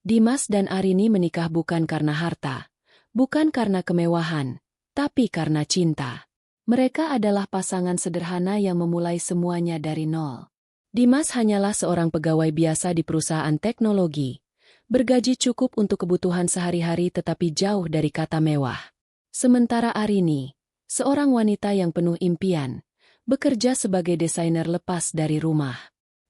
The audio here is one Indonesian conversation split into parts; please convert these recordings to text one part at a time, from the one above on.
Dimas dan Arini menikah bukan karena harta, bukan karena kemewahan, tapi karena cinta. Mereka adalah pasangan sederhana yang memulai semuanya dari nol. Dimas hanyalah seorang pegawai biasa di perusahaan teknologi, bergaji cukup untuk kebutuhan sehari-hari tetapi jauh dari kata mewah. Sementara Arini, seorang wanita yang penuh impian, bekerja sebagai desainer lepas dari rumah.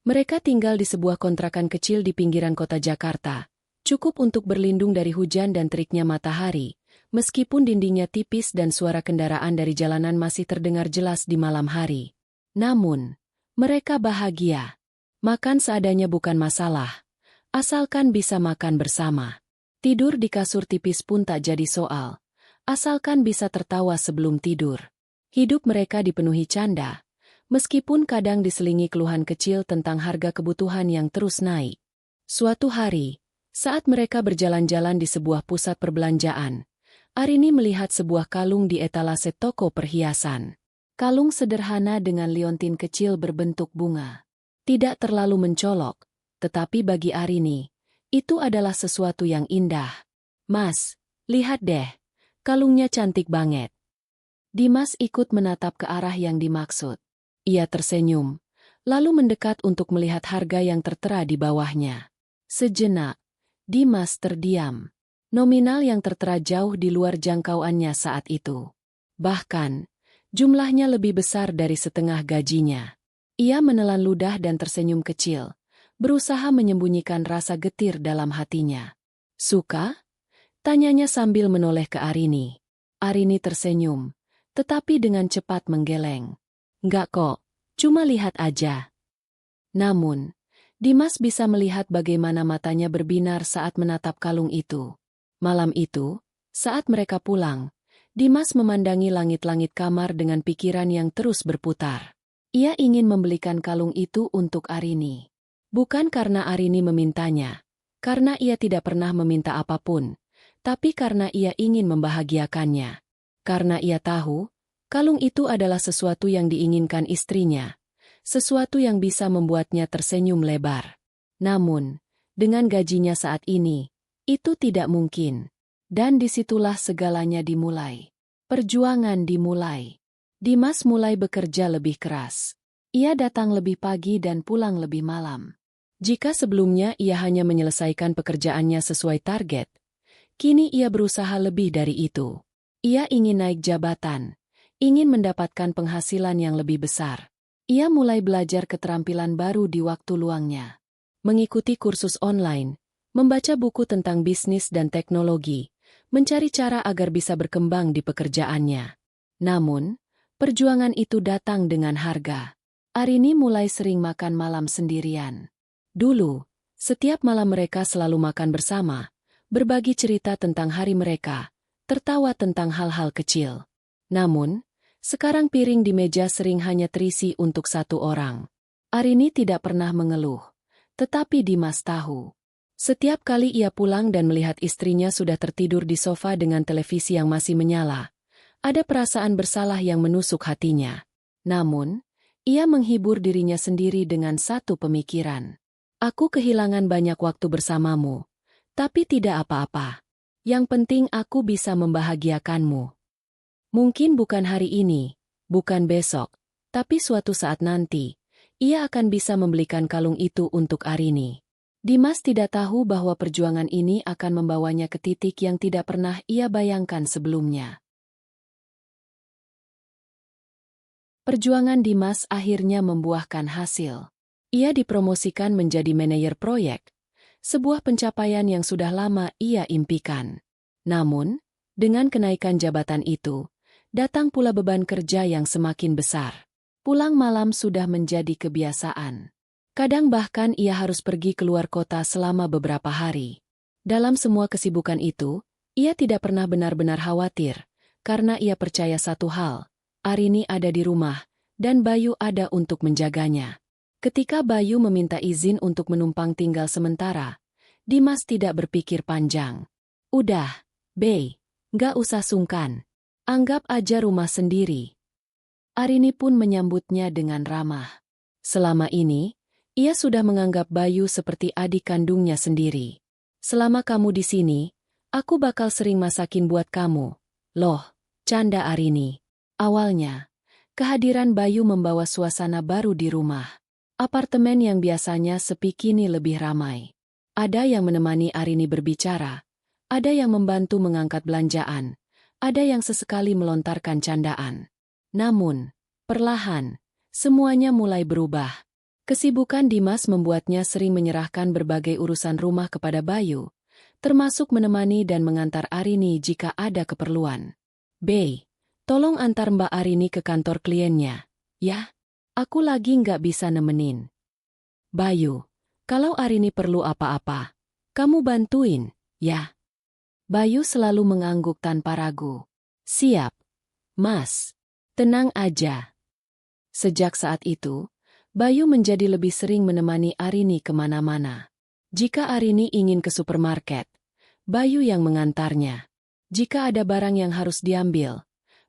Mereka tinggal di sebuah kontrakan kecil di pinggiran kota Jakarta, cukup untuk berlindung dari hujan dan teriknya matahari, meskipun dindingnya tipis dan suara kendaraan dari jalanan masih terdengar jelas di malam hari. Namun, mereka bahagia. Makan seadanya bukan masalah, asalkan bisa makan bersama. Tidur di kasur tipis pun tak jadi soal, asalkan bisa tertawa sebelum tidur. Hidup mereka dipenuhi canda, meskipun kadang diselingi keluhan kecil tentang harga kebutuhan yang terus naik. Suatu hari, saat mereka berjalan-jalan di sebuah pusat perbelanjaan, Arini melihat sebuah kalung di etalase toko perhiasan. Kalung sederhana dengan liontin kecil berbentuk bunga. Tidak terlalu mencolok, tetapi bagi Arini, itu adalah sesuatu yang indah. "Mas, lihat deh, kalungnya cantik banget." Dimas ikut menatap ke arah yang dimaksud. Ia tersenyum, lalu mendekat untuk melihat harga yang tertera di bawahnya. Sejenak, Dimas terdiam. Nominal yang tertera jauh di luar jangkauannya saat itu. Bahkan, jumlahnya lebih besar dari setengah gajinya. Ia menelan ludah dan tersenyum kecil, berusaha menyembunyikan rasa getir dalam hatinya. "Suka?" tanyanya sambil menoleh ke Arini. Arini tersenyum, tetapi dengan cepat menggeleng. "Enggak kok, cuma lihat aja." Namun, Dimas bisa melihat bagaimana matanya berbinar saat menatap kalung itu. Malam itu, saat mereka pulang, Dimas memandangi langit-langit kamar dengan pikiran yang terus berputar. Ia ingin membelikan kalung itu untuk Arini. Bukan karena Arini memintanya, karena ia tidak pernah meminta apapun, tapi karena ia ingin membahagiakannya. Karena ia tahu, kalung itu adalah sesuatu yang diinginkan istrinya. Sesuatu yang bisa membuatnya tersenyum lebar. Namun, dengan gajinya saat ini, itu tidak mungkin. Dan disitulah segalanya dimulai. Perjuangan dimulai. Dimas mulai bekerja lebih keras. Ia datang lebih pagi dan pulang lebih malam. Jika sebelumnya ia hanya menyelesaikan pekerjaannya sesuai target, kini ia berusaha lebih dari itu. Ia ingin naik jabatan, ingin mendapatkan penghasilan yang lebih besar. Ia mulai belajar keterampilan baru di waktu luangnya. Mengikuti kursus online, membaca buku tentang bisnis dan teknologi, mencari cara agar bisa berkembang di pekerjaannya. Namun, perjuangan itu datang dengan harga. Arini mulai sering makan malam sendirian. Dulu, setiap malam mereka selalu makan bersama, berbagi cerita tentang hari mereka, tertawa tentang hal-hal kecil. Namun, sekarang piring di meja sering hanya terisi untuk satu orang. Arini tidak pernah mengeluh, tetapi Dimas tahu. Setiap kali ia pulang dan melihat istrinya sudah tertidur di sofa dengan televisi yang masih menyala, ada perasaan bersalah yang menusuk hatinya. Namun, ia menghibur dirinya sendiri dengan satu pemikiran. "Aku kehilangan banyak waktu bersamamu, tapi tidak apa-apa. Yang penting aku bisa membahagiakanmu. Mungkin bukan hari ini, bukan besok, tapi suatu saat nanti, ia akan bisa membelikan kalung itu untuk Arini." Dimas tidak tahu bahwa perjuangan ini akan membawanya ke titik yang tidak pernah ia bayangkan sebelumnya. Perjuangan Dimas akhirnya membuahkan hasil. Ia dipromosikan menjadi manajer proyek, sebuah pencapaian yang sudah lama ia impikan. Namun, dengan kenaikan jabatan itu, datang pula beban kerja yang semakin besar. Pulang malam sudah menjadi kebiasaan. Kadang bahkan ia harus pergi keluar kota selama beberapa hari. Dalam semua kesibukan itu, ia tidak pernah benar-benar khawatir, karena ia percaya satu hal, Arini ada di rumah, dan Bayu ada untuk menjaganya. Ketika Bayu meminta izin untuk menumpang tinggal sementara, Dimas tidak berpikir panjang. "Udah, Bey, nggak usah sungkan. Anggap aja rumah sendiri." Arini pun menyambutnya dengan ramah. Selama ini, ia sudah menganggap Bayu seperti adik kandungnya sendiri. Selama kamu di sini, aku bakal sering masakin buat kamu. Loh, canda Arini. Awalnya, kehadiran Bayu membawa suasana baru di rumah. Apartemen yang biasanya sepi kini lebih ramai. Ada yang menemani Arini berbicara, ada yang membantu mengangkat belanjaan, ada yang sesekali melontarkan candaan. Namun, perlahan, semuanya mulai berubah. Kesibukan Dimas membuatnya sering menyerahkan berbagai urusan rumah kepada Bayu, termasuk menemani dan mengantar Arini jika ada keperluan. "Bey, tolong antar Mbak Arini ke kantor kliennya, ya? Aku lagi nggak bisa nemenin." "Bayu, kalau Arini perlu apa-apa, kamu bantuin, ya?" Bayu selalu mengangguk tanpa ragu. "Siap, Mas. Tenang aja." Sejak saat itu, Bayu menjadi lebih sering menemani Arini kemana-mana. Jika Arini ingin ke supermarket, Bayu yang mengantarnya. Jika ada barang yang harus diambil,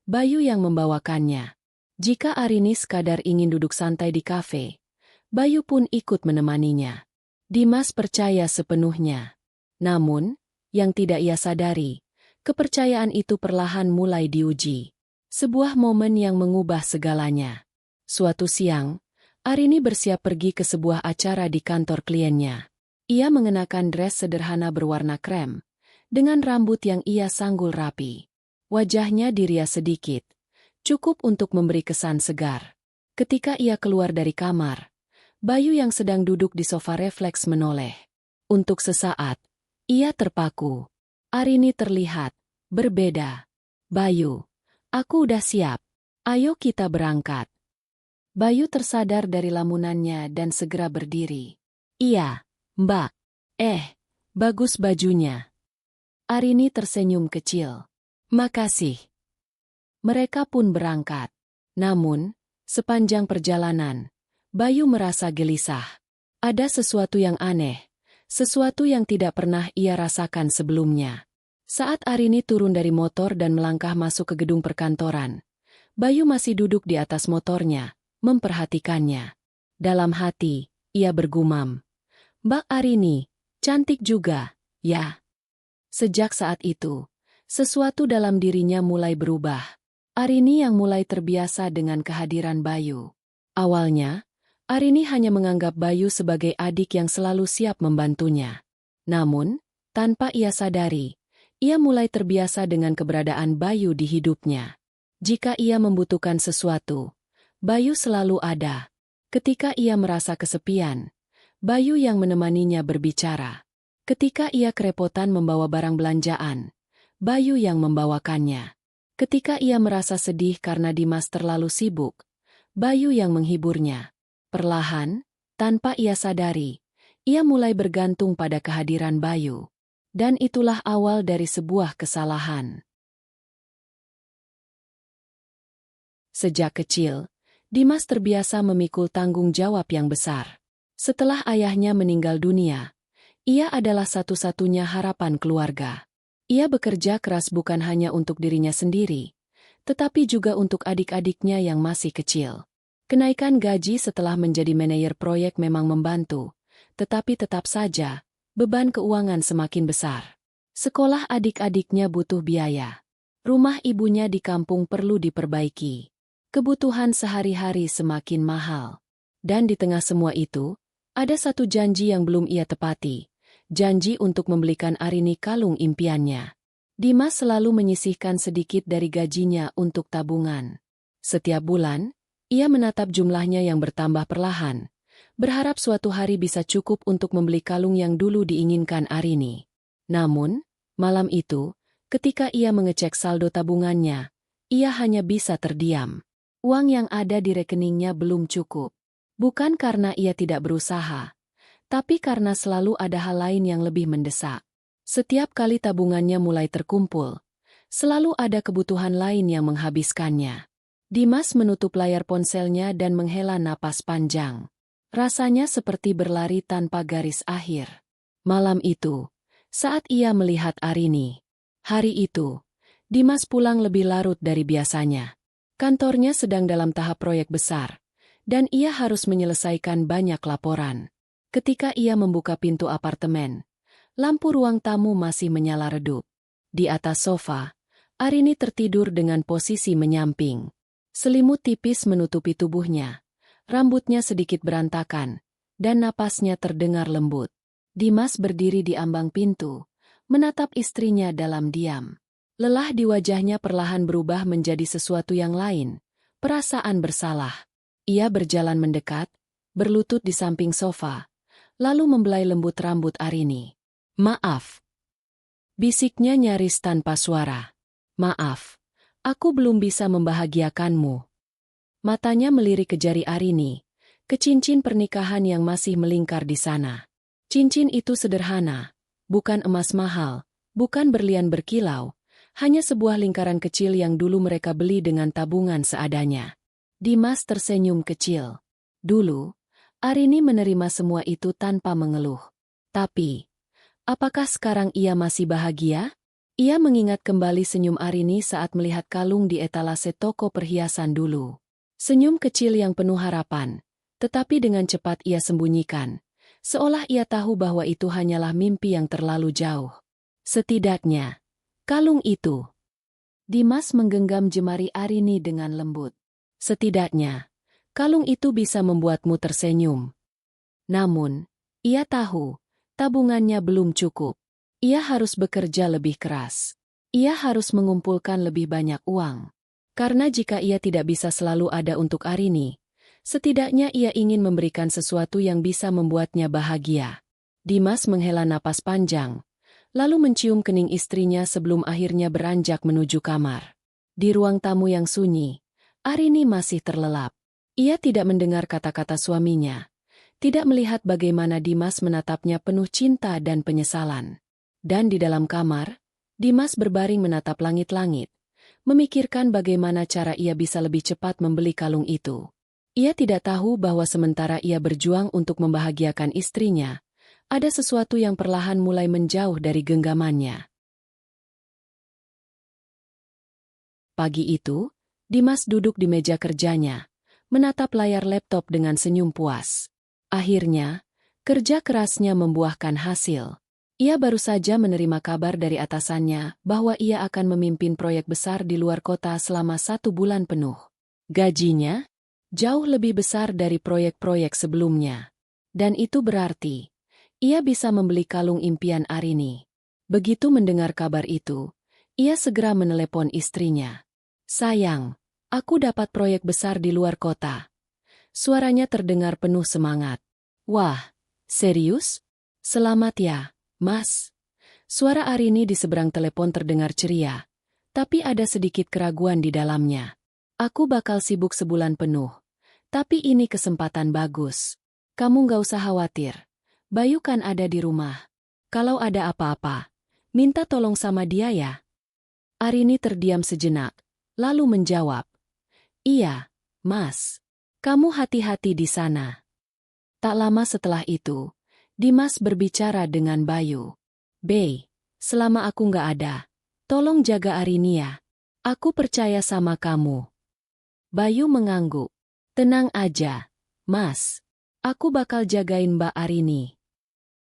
Bayu yang membawakannya. Jika Arini sekadar ingin duduk santai di kafe, Bayu pun ikut menemaninya. Dimas percaya sepenuhnya. Namun, yang tidak ia sadari, kepercayaan itu perlahan mulai diuji. Sebuah momen yang mengubah segalanya. Suatu siang, Arini bersiap pergi ke sebuah acara di kantor kliennya. Ia mengenakan dress sederhana berwarna krem, dengan rambut yang ia sanggul rapi. Wajahnya dirias sedikit, cukup untuk memberi kesan segar. Ketika ia keluar dari kamar, Bayu yang sedang duduk di sofa refleks menoleh. Untuk sesaat, ia terpaku. Arini terlihat berbeda. "Bayu, aku udah siap. Ayo kita berangkat." Bayu tersadar dari lamunannya dan segera berdiri. "Iya, Mbak. Bagus bajunya." Arini tersenyum kecil. "Makasih." Mereka pun berangkat. Namun, sepanjang perjalanan, Bayu merasa gelisah. Ada sesuatu yang aneh, sesuatu yang tidak pernah ia rasakan sebelumnya. Saat Arini turun dari motor dan melangkah masuk ke gedung perkantoran, Bayu masih duduk di atas motornya, memperhatikannya. Dalam hati, ia bergumam, "Mbak Arini, cantik juga, ya." Sejak saat itu, sesuatu dalam dirinya mulai berubah. Arini yang mulai terbiasa dengan kehadiran Bayu. Awalnya, Arini hanya menganggap Bayu sebagai adik yang selalu siap membantunya. Namun, tanpa ia sadari, ia mulai terbiasa dengan keberadaan Bayu di hidupnya. Jika ia membutuhkan sesuatu, Bayu selalu ada. Ketika ia merasa kesepian, Bayu yang menemaninya berbicara. Ketika ia kerepotan membawa barang belanjaan, Bayu yang membawakannya. Ketika ia merasa sedih karena Dimas terlalu sibuk, Bayu yang menghiburnya. Perlahan, tanpa ia sadari, ia mulai bergantung pada kehadiran Bayu. Dan itulah awal dari sebuah kesalahan. Sejak kecil, Dimas terbiasa memikul tanggung jawab yang besar. Setelah ayahnya meninggal dunia, ia adalah satu-satunya harapan keluarga. Ia bekerja keras bukan hanya untuk dirinya sendiri, tetapi juga untuk adik-adiknya yang masih kecil. Kenaikan gaji setelah menjadi manajer proyek memang membantu, tetapi tetap saja, beban keuangan semakin besar. Sekolah adik-adiknya butuh biaya. Rumah ibunya di kampung perlu diperbaiki. Kebutuhan sehari-hari semakin mahal. Dan di tengah semua itu, ada satu janji yang belum ia tepati. Janji untuk membelikan Arini kalung impiannya. Dimas selalu menyisihkan sedikit dari gajinya untuk tabungan. Setiap bulan, ia menatap jumlahnya yang bertambah perlahan, berharap suatu hari bisa cukup untuk membeli kalung yang dulu diinginkan Arini. Namun, malam itu, ketika ia mengecek saldo tabungannya, ia hanya bisa terdiam. Uang yang ada di rekeningnya belum cukup. Bukan karena ia tidak berusaha, tapi karena selalu ada hal lain yang lebih mendesak. Setiap kali tabungannya mulai terkumpul, selalu ada kebutuhan lain yang menghabiskannya. Dimas menutup layar ponselnya dan menghela napas panjang. Rasanya seperti berlari tanpa garis akhir. Malam itu, saat ia melihat Arini. Hari itu, Dimas pulang lebih larut dari biasanya. Kantornya sedang dalam tahap proyek besar, dan ia harus menyelesaikan banyak laporan. Ketika ia membuka pintu apartemen, Lampu ruang tamu masih menyala redup. Di atas sofa, Arini tertidur dengan posisi menyamping. Selimut tipis menutupi tubuhnya. Rambutnya sedikit berantakan, dan napasnya terdengar lembut. Dimas berdiri di ambang pintu, menatap istrinya dalam diam. Lelah di wajahnya perlahan berubah menjadi sesuatu yang lain, perasaan bersalah. Ia berjalan mendekat, berlutut di samping sofa, lalu membelai lembut rambut Arini. "Maaf," bisiknya nyaris tanpa suara. "Maaf, aku belum bisa membahagiakanmu." Matanya melirik ke jari Arini, ke cincin pernikahan yang masih melingkar di sana. Cincin itu sederhana, bukan emas mahal, bukan berlian berkilau, hanya sebuah lingkaran kecil yang dulu mereka beli dengan tabungan seadanya. Dimas tersenyum kecil. Dulu, Arini menerima semua itu tanpa mengeluh. Tapi, apakah sekarang ia masih bahagia? Ia mengingat kembali senyum Arini saat melihat kalung di etalase toko perhiasan dulu. Senyum kecil yang penuh harapan, tetapi dengan cepat ia sembunyikan. Seolah ia tahu bahwa itu hanyalah mimpi yang terlalu jauh. Setidaknya, kalung itu. Dimas menggenggam jemari Arini dengan lembut. Setidaknya, kalung itu bisa membuatmu tersenyum. Namun, ia tahu, tabungannya belum cukup. Ia harus bekerja lebih keras. Ia harus mengumpulkan lebih banyak uang. Karena jika ia tidak bisa selalu ada untuk Arini, setidaknya ia ingin memberikan sesuatu yang bisa membuatnya bahagia. Dimas menghela napas panjang, lalu mencium kening istrinya sebelum akhirnya beranjak menuju kamar. Di ruang tamu yang sunyi, Arini masih terlelap. Ia tidak mendengar kata-kata suaminya, tidak melihat bagaimana Dimas menatapnya penuh cinta dan penyesalan. Dan di dalam kamar, Dimas berbaring menatap langit-langit, memikirkan bagaimana cara ia bisa lebih cepat membeli kalung itu. Ia tidak tahu bahwa sementara ia berjuang untuk membahagiakan istrinya, ada sesuatu yang perlahan mulai menjauh dari genggamannya. Pagi itu, Dimas duduk di meja kerjanya, menatap layar laptop dengan senyum puas. Akhirnya, kerja kerasnya membuahkan hasil. Ia baru saja menerima kabar dari atasannya bahwa ia akan memimpin proyek besar di luar kota selama 1 bulan penuh. Gajinya jauh lebih besar dari proyek-proyek sebelumnya. Dan itu berarti, ia bisa membeli kalung impian Arini. Begitu mendengar kabar itu, ia segera menelepon istrinya. "Sayang, aku dapat proyek besar di luar kota." Suaranya terdengar penuh semangat. "Wah, serius? Selamat ya, Mas." Suara Arini di seberang telepon terdengar ceria, tapi ada sedikit keraguan di dalamnya. "Aku bakal sibuk sebulan penuh. Tapi ini kesempatan bagus. Kamu gak usah khawatir. Bayu kan ada di rumah. Kalau ada apa-apa, minta tolong sama dia ya." Arini terdiam sejenak, lalu menjawab, "Iya, Mas. Kamu hati-hati di sana." Tak lama setelah itu, Dimas berbicara dengan Bayu. "Bey, selama aku gak ada, tolong jaga Arini ya. Aku percaya sama kamu." Bayu mengangguk. "Tenang aja, Mas. Aku bakal jagain Mbak Arini."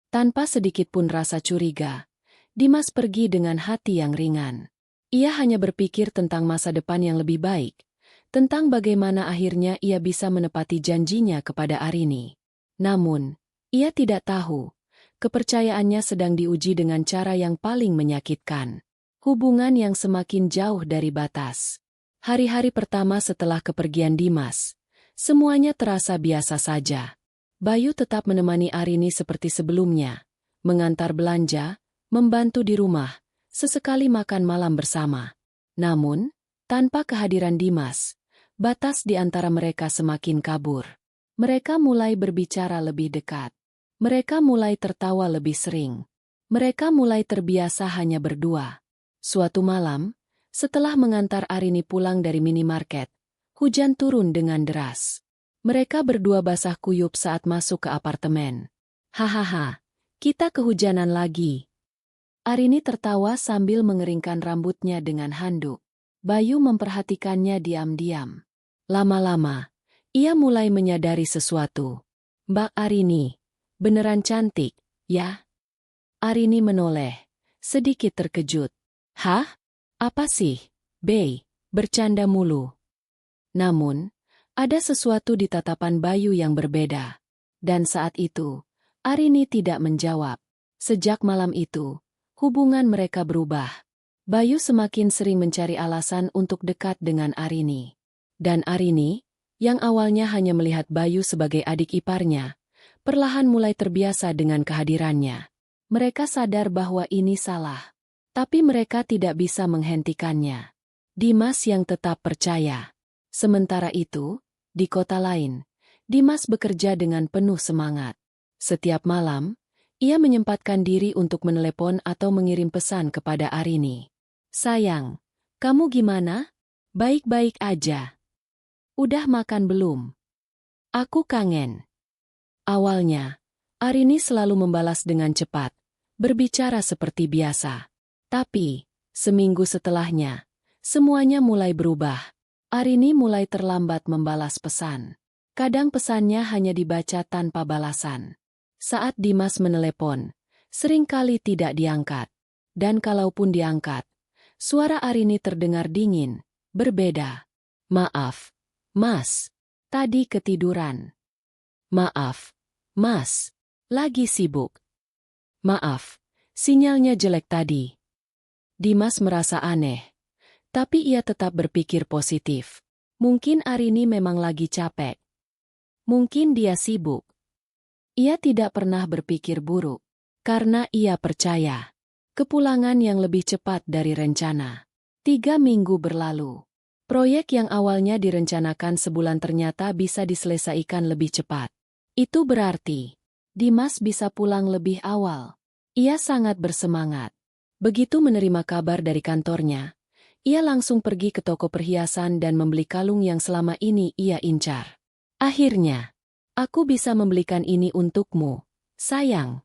Tanpa sedikit pun rasa curiga, Dimas pergi dengan hati yang ringan. Ia hanya berpikir tentang masa depan yang lebih baik, tentang bagaimana akhirnya ia bisa menepati janjinya kepada Arini. Namun, ia tidak tahu, kepercayaannya sedang diuji dengan cara yang paling menyakitkan. Hubungan yang semakin jauh dari batas. Hari-hari pertama setelah kepergian Dimas, semuanya terasa biasa saja. Bayu tetap menemani Arini seperti sebelumnya, mengantar belanja, membantu di rumah, sesekali makan malam bersama. Namun, tanpa kehadiran Dimas, batas di antara mereka semakin kabur. Mereka mulai berbicara lebih dekat. Mereka mulai tertawa lebih sering. Mereka mulai terbiasa hanya berdua. Suatu malam, setelah mengantar Arini pulang dari minimarket, hujan turun dengan deras. Mereka berdua basah kuyup saat masuk ke apartemen. "Hahaha, kita kehujanan lagi." Arini tertawa sambil mengeringkan rambutnya dengan handuk. Bayu memperhatikannya diam-diam. Lama-lama, ia mulai menyadari sesuatu. "Mbak Arini, beneran cantik, ya?" Arini menoleh, sedikit terkejut. Hah? Apa sih? Bei, bercanda mulu. Namun, ada sesuatu di tatapan Bayu yang berbeda. Dan saat itu, Arini tidak menjawab. Sejak malam itu, hubungan mereka berubah. Bayu semakin sering mencari alasan untuk dekat dengan Arini. Dan Arini, yang awalnya hanya melihat Bayu sebagai adik iparnya, perlahan mulai terbiasa dengan kehadirannya. Mereka sadar bahwa ini salah. Tapi mereka tidak bisa menghentikannya. Dimas yang tetap percaya. Sementara itu, di kota lain, Dimas bekerja dengan penuh semangat. Setiap malam, ia menyempatkan diri untuk menelepon atau mengirim pesan kepada Arini. Sayang, kamu gimana? Baik-baik aja. Udah makan belum? Aku kangen. Awalnya, Arini selalu membalas dengan cepat, berbicara seperti biasa. Tapi, seminggu setelahnya, semuanya mulai berubah. Arini mulai terlambat membalas pesan. Kadang pesannya hanya dibaca tanpa balasan. Saat Dimas menelepon, seringkali tidak diangkat. Dan kalaupun diangkat, suara Arini terdengar dingin, berbeda. Maaf, Mas. Tadi ketiduran. Maaf, Mas. Lagi sibuk. Maaf, sinyalnya jelek tadi. Dimas merasa aneh. Tapi ia tetap berpikir positif. Mungkin Arini memang lagi capek. Mungkin dia sibuk. Ia tidak pernah berpikir buruk. Karena ia percaya. Kepulangan yang lebih cepat dari rencana. 3 minggu berlalu. Proyek yang awalnya direncanakan sebulan ternyata bisa diselesaikan lebih cepat. Itu berarti, Dimas bisa pulang lebih awal. Ia sangat bersemangat. Begitu menerima kabar dari kantornya, ia langsung pergi ke toko perhiasan dan membeli kalung yang selama ini ia incar. Akhirnya, aku bisa membelikan ini untukmu, sayang.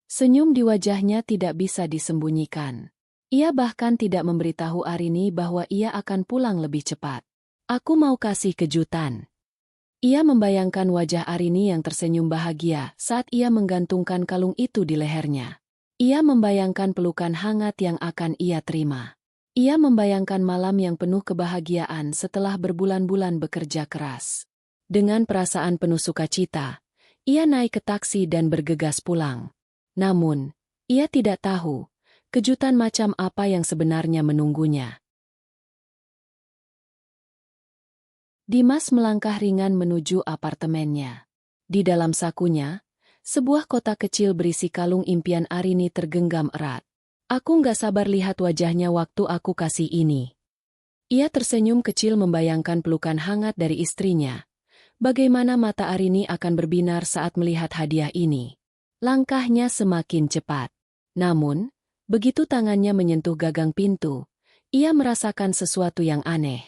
Senyum di wajahnya tidak bisa disembunyikan. Ia bahkan tidak memberitahu Arini bahwa ia akan pulang lebih cepat. Aku mau kasih kejutan. Ia membayangkan wajah Arini yang tersenyum bahagia saat ia menggantungkan kalung itu di lehernya. Ia membayangkan pelukan hangat yang akan ia terima. Ia membayangkan malam yang penuh kebahagiaan setelah berbulan-bulan bekerja keras. Dengan perasaan penuh sukacita, ia naik ke taksi dan bergegas pulang. Namun, ia tidak tahu kejutan macam apa yang sebenarnya menunggunya. Dimas melangkah ringan menuju apartemennya. Di dalam sakunya, sebuah kotak kecil berisi kalung impian Arini tergenggam erat. Aku nggak sabar lihat wajahnya waktu aku kasih ini. Ia tersenyum kecil membayangkan pelukan hangat dari istrinya. Bagaimana mata Arini akan berbinar saat melihat hadiah ini. Langkahnya semakin cepat. Namun, begitu tangannya menyentuh gagang pintu, ia merasakan sesuatu yang aneh.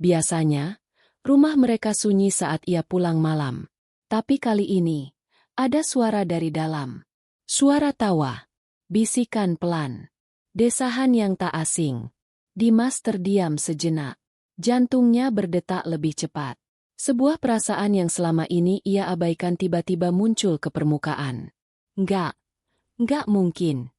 Biasanya, rumah mereka sunyi saat ia pulang malam. Tapi kali ini, ada suara dari dalam. Suara tawa. Bisikan pelan. Desahan yang tak asing. Dimas terdiam sejenak. Jantungnya berdetak lebih cepat. Sebuah perasaan yang selama ini ia abaikan tiba-tiba muncul ke permukaan. Enggak mungkin.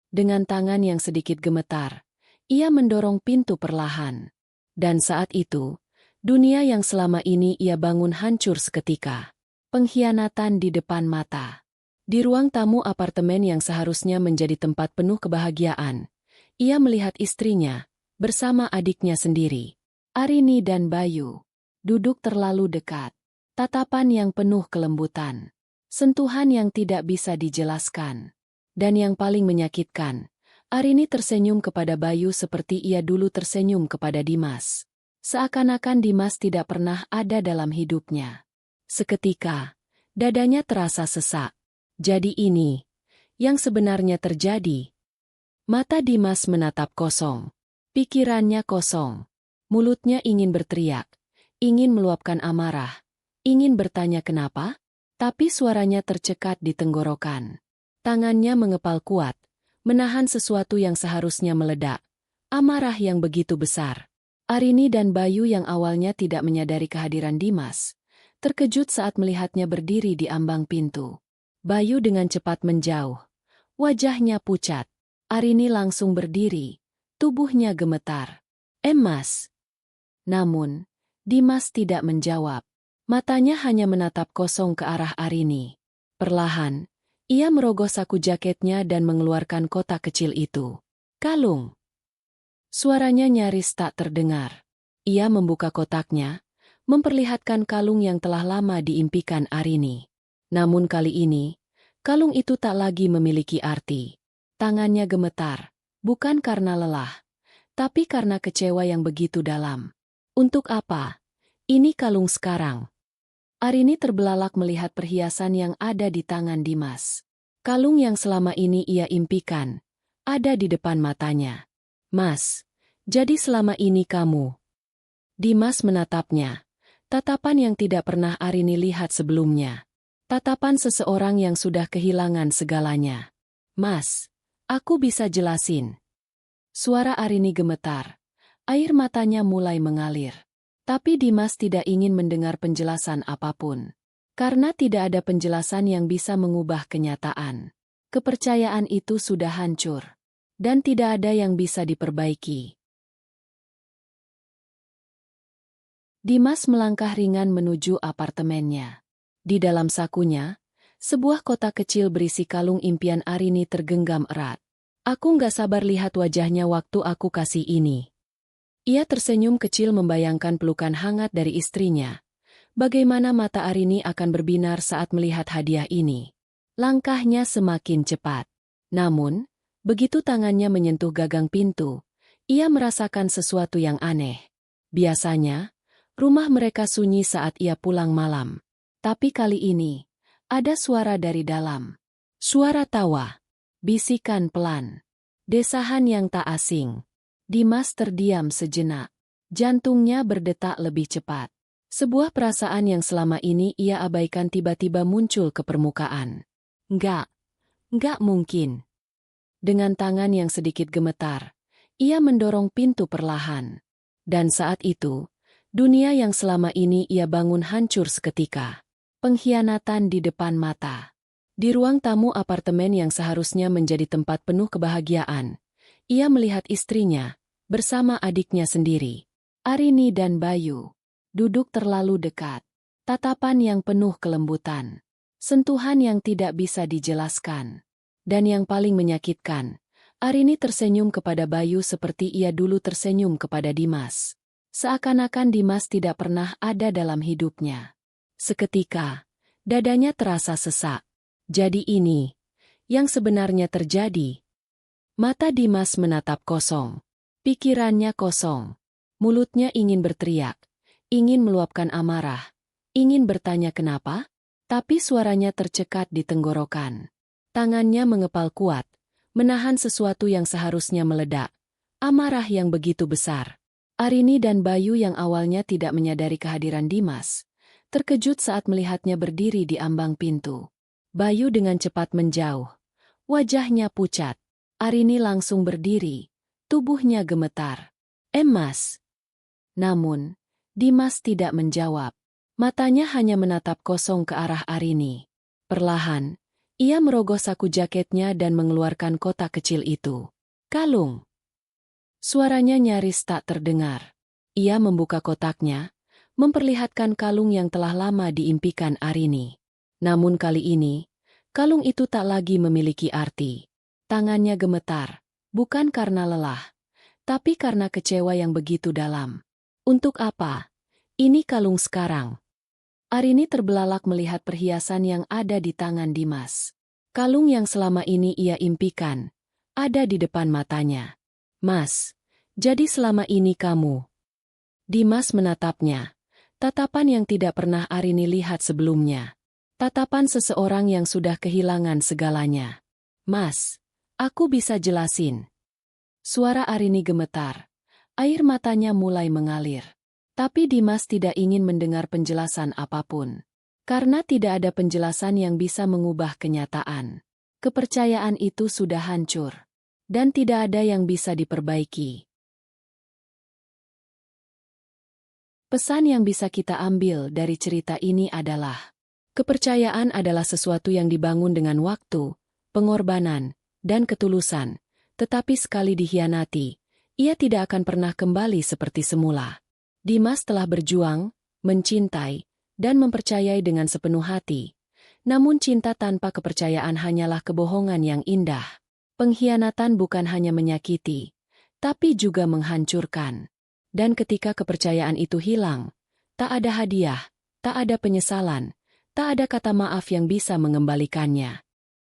Dengan tangan yang sedikit gemetar, ia mendorong pintu perlahan. Dan saat itu, dunia yang selama ini ia bangun hancur seketika. Pengkhianatan di depan mata. Di ruang tamu apartemen yang seharusnya menjadi tempat penuh kebahagiaan, ia melihat istrinya, bersama adiknya sendiri, Arini dan Bayu, duduk terlalu dekat. Tatapan yang penuh kelembutan. Sentuhan yang tidak bisa dijelaskan. Dan yang paling menyakitkan, Arini tersenyum kepada Bayu seperti ia dulu tersenyum kepada Dimas. Seakan-akan Dimas tidak pernah ada dalam hidupnya. Seketika, dadanya terasa sesak. Jadi ini, yang sebenarnya terjadi. Mata Dimas menatap kosong. Pikirannya kosong. Mulutnya ingin berteriak, ingin meluapkan amarah, ingin bertanya kenapa, tapi suaranya tercekat di tenggorokan. Tangannya mengepal kuat, menahan sesuatu yang seharusnya meledak. Amarah yang begitu besar. Arini dan Bayu yang awalnya tidak menyadari kehadiran Dimas, terkejut saat melihatnya berdiri di ambang pintu. Bayu dengan cepat menjauh. Wajahnya pucat. Arini langsung berdiri. Tubuhnya gemetar. Mas. Namun, Dimas tidak menjawab. Matanya hanya menatap kosong ke arah Arini. Perlahan, ia merogoh saku jaketnya dan mengeluarkan kotak kecil itu. Kalung. Suaranya nyaris tak terdengar. Ia membuka kotaknya, memperlihatkan kalung yang telah lama diimpikan Arini. Namun kali ini, kalung itu tak lagi memiliki arti. Tangannya gemetar, bukan karena lelah, tapi karena kecewa yang begitu dalam. Untuk apa? Ini kalung sekarang. Arini terbelalak melihat perhiasan yang ada di tangan Dimas. Kalung yang selama ini ia impikan, ada di depan matanya. Mas, jadi selama ini kamu. Dimas menatapnya. Tatapan yang tidak pernah Arini lihat sebelumnya. Tatapan seseorang yang sudah kehilangan segalanya. Mas, aku bisa jelasin. Suara Arini gemetar. Air matanya mulai mengalir. Tapi Dimas tidak ingin mendengar penjelasan apapun. Karena tidak ada penjelasan yang bisa mengubah kenyataan. Kepercayaan itu sudah hancur. Dan tidak ada yang bisa diperbaiki. Dimas melangkah ringan menuju apartemennya. Di dalam sakunya, sebuah kotak kecil berisi kalung impian Arini tergenggam erat. Aku nggak sabar lihat wajahnya waktu aku kasih ini. Ia tersenyum kecil membayangkan pelukan hangat dari istrinya. Bagaimana mata Arini akan berbinar saat melihat hadiah ini. Langkahnya semakin cepat. Namun, begitu tangannya menyentuh gagang pintu, ia merasakan sesuatu yang aneh. Biasanya, rumah mereka sunyi saat ia pulang malam. Tapi kali ini, ada suara dari dalam. Suara tawa. Bisikan pelan. Desahan yang tak asing. Dimas terdiam sejenak. Jantungnya berdetak lebih cepat. Sebuah perasaan yang selama ini ia abaikan tiba-tiba muncul ke permukaan. Enggak mungkin. Dengan tangan yang sedikit gemetar, ia mendorong pintu perlahan. Dan saat itu, dunia yang selama ini ia bangun hancur seketika. Pengkhianatan di depan mata. Di ruang tamu apartemen yang seharusnya menjadi tempat penuh kebahagiaan, ia melihat istrinya, bersama adiknya sendiri, Arini dan Bayu, duduk terlalu dekat. Tatapan yang penuh kelembutan. Sentuhan yang tidak bisa dijelaskan. Dan yang paling menyakitkan, Arini tersenyum kepada Bayu seperti ia dulu tersenyum kepada Dimas. Seakan-akan Dimas tidak pernah ada dalam hidupnya. Seketika, dadanya terasa sesak. Jadi ini, yang sebenarnya terjadi. Mata Dimas menatap kosong. Pikirannya kosong. Mulutnya ingin berteriak, ingin meluapkan amarah, ingin bertanya kenapa, tapi suaranya tercekat di tenggorokan. Tangannya mengepal kuat, menahan sesuatu yang seharusnya meledak. Amarah yang begitu besar. Arini dan Bayu yang awalnya tidak menyadari kehadiran Dimas, terkejut saat melihatnya berdiri di ambang pintu. Bayu dengan cepat menjauh. Wajahnya pucat. Arini langsung berdiri. Tubuhnya gemetar. Mas. Namun, Dimas tidak menjawab. Matanya hanya menatap kosong ke arah Arini. Perlahan, ia merogoh saku jaketnya dan mengeluarkan kotak kecil itu. Kalung. Suaranya nyaris tak terdengar. Ia membuka kotaknya, memperlihatkan kalung yang telah lama diimpikan Arini. Namun kali ini, kalung itu tak lagi memiliki arti. Tangannya gemetar. Bukan karena lelah, tapi karena kecewa yang begitu dalam. Untuk apa? Ini kalung sekarang. Arini terbelalak melihat perhiasan yang ada di tangan Dimas. Kalung yang selama ini ia impikan, ada di depan matanya. Mas, jadi selama ini kamu. Dimas menatapnya. Tatapan yang tidak pernah Arini lihat sebelumnya. Tatapan seseorang yang sudah kehilangan segalanya. Mas. Aku bisa jelasin. Suara Arini gemetar. Air matanya mulai mengalir. Tapi Dimas tidak ingin mendengar penjelasan apapun. Karena tidak ada penjelasan yang bisa mengubah kenyataan. Kepercayaan itu sudah hancur. Dan tidak ada yang bisa diperbaiki. Pesan yang bisa kita ambil dari cerita ini adalah, kepercayaan adalah sesuatu yang dibangun dengan waktu, pengorbanan, dan ketulusan. Tetapi sekali dikhianati, ia tidak akan pernah kembali seperti semula. Dimas telah berjuang, mencintai, dan mempercayai dengan sepenuh hati. Namun cinta tanpa kepercayaan hanyalah kebohongan yang indah. Pengkhianatan bukan hanya menyakiti, tapi juga menghancurkan. Dan ketika kepercayaan itu hilang, tak ada hadiah, tak ada penyesalan, tak ada kata maaf yang bisa mengembalikannya.